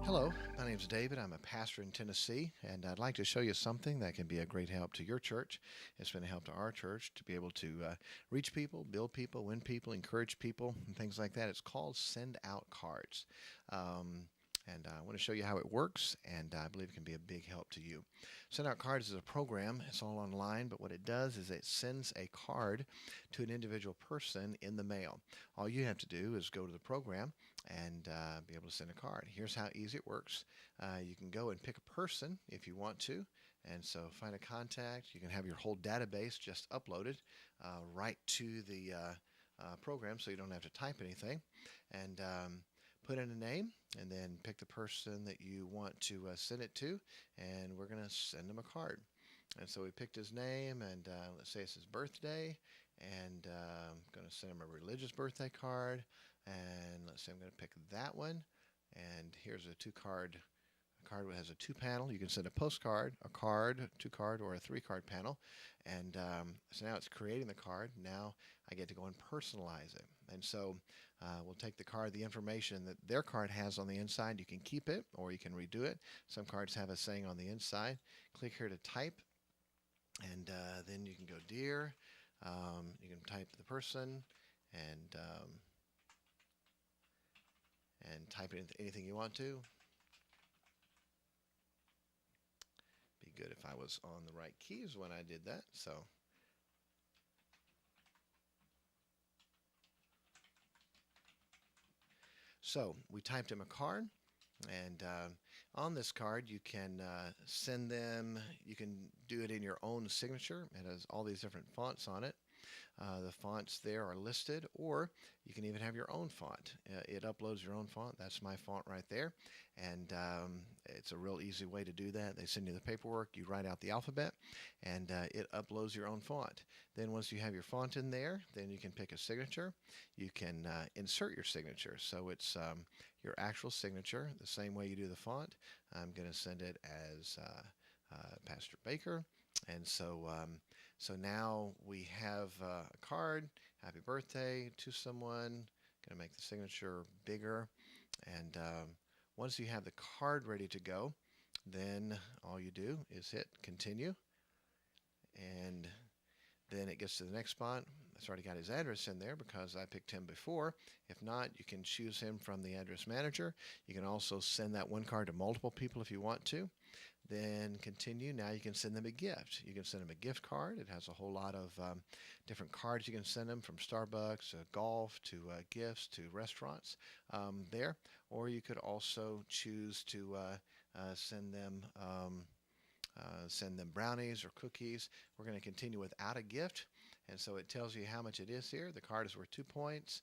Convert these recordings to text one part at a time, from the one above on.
Hello, my name is David. I'm a pastor in Tennessee, and I'd like to show you something that can be a great help to your church. It's been a help to our church to be able to reach people, build people, win people, encourage people, and things like that. It's called SendoutCards. And I want to show you how it works, and I believe it can be a big help to you. SendoutCards is a program. It's all online, but what it does is it sends a card to an individual person in the mail. All you have to do is go to the program and be able to send a card. Here's how easy it works. You can go and pick a person if you want to, and so find a contact. You can have your whole database just uploaded right to the program, so you don't have to type anything. And put in a name, and then pick the person that you want to send it to, and we're going to send them a card. And so we picked his name, and let's say it's his birthday, and I'm going to send him a religious birthday card, and let's say I'm going to pick that one, and here's a card that has a two-panel. You can send a postcard, a card, two-card, or a three-card panel. And so now it's creating the card. Now I get to go and personalize it. And so we'll take the card, the information that their card has on the inside. You can keep it, or you can redo it. Some cards have a saying on the inside. Click here to type, and then you can go dear. You can type the person, and type anything you want to. Be good if I was on the right keys when I did that. So we typed him a card, and on this card you can send them. You can do it in your own signature. It has all these different fonts on it. The fonts there are listed, or you can even have your own font. It uploads your own font. That's my font right there, and it's a real easy way to do that. They send you the paperwork, you write out the alphabet, and it uploads your own font. Then once you have your font in there, then you can pick a signature. You can insert your signature, so it's your actual signature, the same way you do the font. I'm going to send it as Pastor Baker. And so now we have a card, happy birthday to someone. Going to make the signature bigger. And once you have the card ready to go, then all you do is hit continue. And then it gets to the next spot. It's already got his address in there because I picked him before. If not, you can choose him from the address manager. You can also send that one card to multiple people if you want to. Then continue. Now you can send them a gift. You can send them a gift card. It has a whole lot of different cards you can send them, from Starbucks, golf, to gifts, to restaurants there. Or you could also choose to send them brownies or cookies. We're going to continue without a gift, and so it tells you how much it is here. The card is worth 2 points.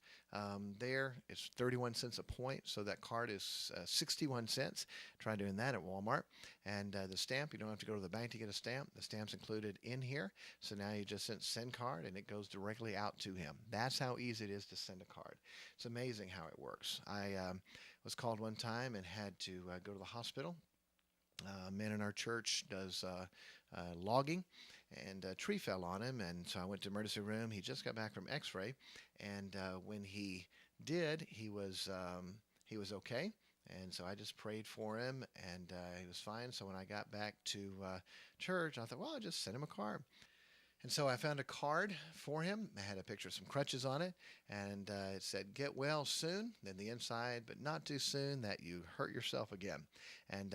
There, it's 31 cents a point, so that card is 61 cents. Try doing that at Walmart. And the stamp, you don't have to go to the bank to get a stamp. The stamp's included in here, so now you just send card, and it goes directly out to him. That's how easy it is to send a card. It's amazing how it works. I was called one time and had to go to the hospital. A man in our church does logging, and a tree fell on him, and so I went to the emergency room. He just got back from x-ray, and when he did, he was okay. And so I just prayed for him, and he was fine. So when I got back to church, I thought, well, I'll just send him a card. And so I found a card for him. I had a picture of some crutches on it, and it said, "Get well soon." Then the inside, "But not too soon that you hurt yourself again." And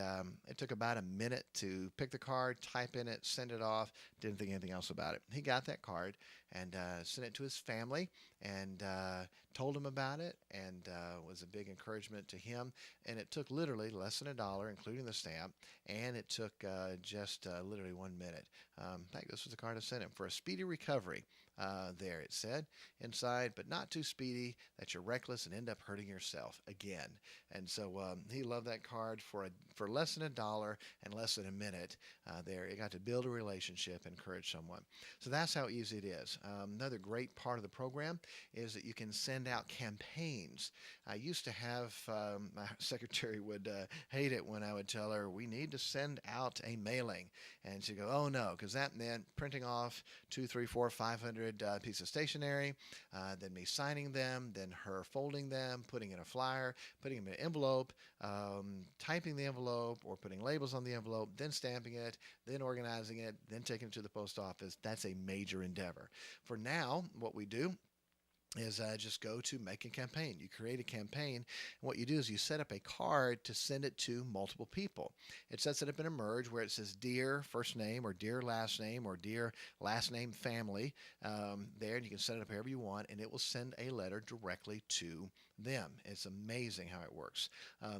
it took about a minute to pick the card, type in it, send it off. Didn't think anything else about it. He got that card and sent it to his family, and told him about it, and was a big encouragement to him. And it took literally less than $1, including the stamp, and it took just literally 1 minute. In fact, this was the card I sent him. For a speedy recovery, there it said inside, "But not too speedy that you're reckless and end up hurting yourself again." And so he loved that card for less than $1 and less than a minute. There, you got to build a relationship, encourage someone. So that's how easy it is. Another great part of the program is that you can send out campaigns. I used to have my secretary would hate it when I would tell her we need to send out a mailing, and she'd go, "Oh no," because that meant printing off 2, 3, 4, 500 pieces of stationery, then me signing them, then her folding them, putting in a flyer, putting them in an envelope, typing the envelope or putting labels on the envelope, then stamping it, then organizing it, then taking it to the post office. That's a major endeavor. For now, what we do is just go to make a campaign. You create a campaign, and what you do is you set up a card to send it to multiple people. It sets it up in a merge where it says "Dear First Name" or "Dear Last Name" or "Dear Last Name Family" there, and you can set it up however you want, and it will send a letter directly to them. It's amazing how it works.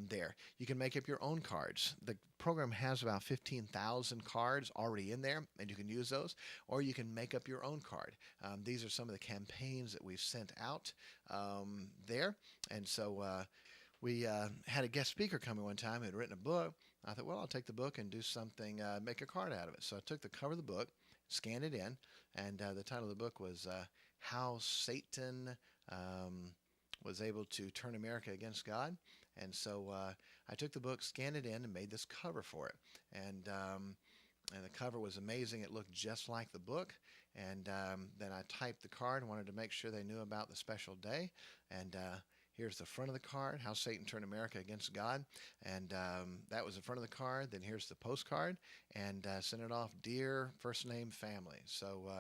There, you can make up your own cards. The program has about 15,000 cards already in there, and you can use those, or you can make up your own card. These are some of the campaigns that we've sent out there. And so we had a guest speaker coming one time who had written a book. I thought, well, I'll take the book and do something, make a card out of it. So I took the cover of the book, scanned it in, and the title of the book was How Satan was Able to Turn America Against God. And so I took the book, scanned it in, and made this cover for it. And the cover was amazing. It looked just like the book. And then I typed the card and wanted to make sure they knew about the special day. And here's the front of the card, How Satan Turned America Against God. And that was the front of the card. Then here's the postcard. And sent it off, Dear First Name Family. So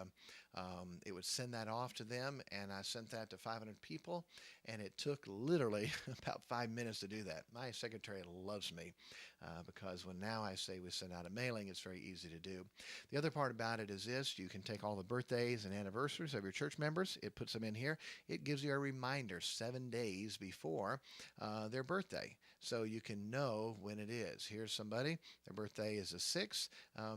it would send that off to them. And I sent that to 500 people. And it took literally about 5 minutes to do that. My secretary loves me because when now I say we send out a mailing, it's very easy to do. The other part about it is this: you can take all the birthdays and anniversaries of your church members. It puts them in here. It gives you a reminder 7 days before their birthday, so you can know when it is. Here's somebody, their birthday is the 6th.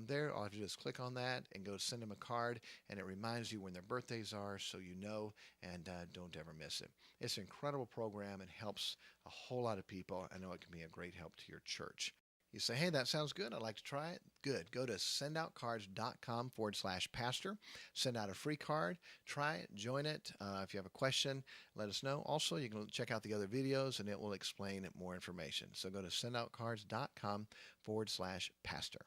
There, all you have to do is click on that and go send them a card, and it reminds you when their birthdays are, so you know and don't ever miss it. It's an incredible program and helps a whole lot of people. I know it can be a great help to your church. You say, hey, that sounds good. I'd like to try it. Good. Go to SendoutCards.com/pastor. Send out a free card. Try it. Join it. If you have a question, let us know. Also, you can check out the other videos, and it will explain more information. So go to SendoutCards.com/pastor.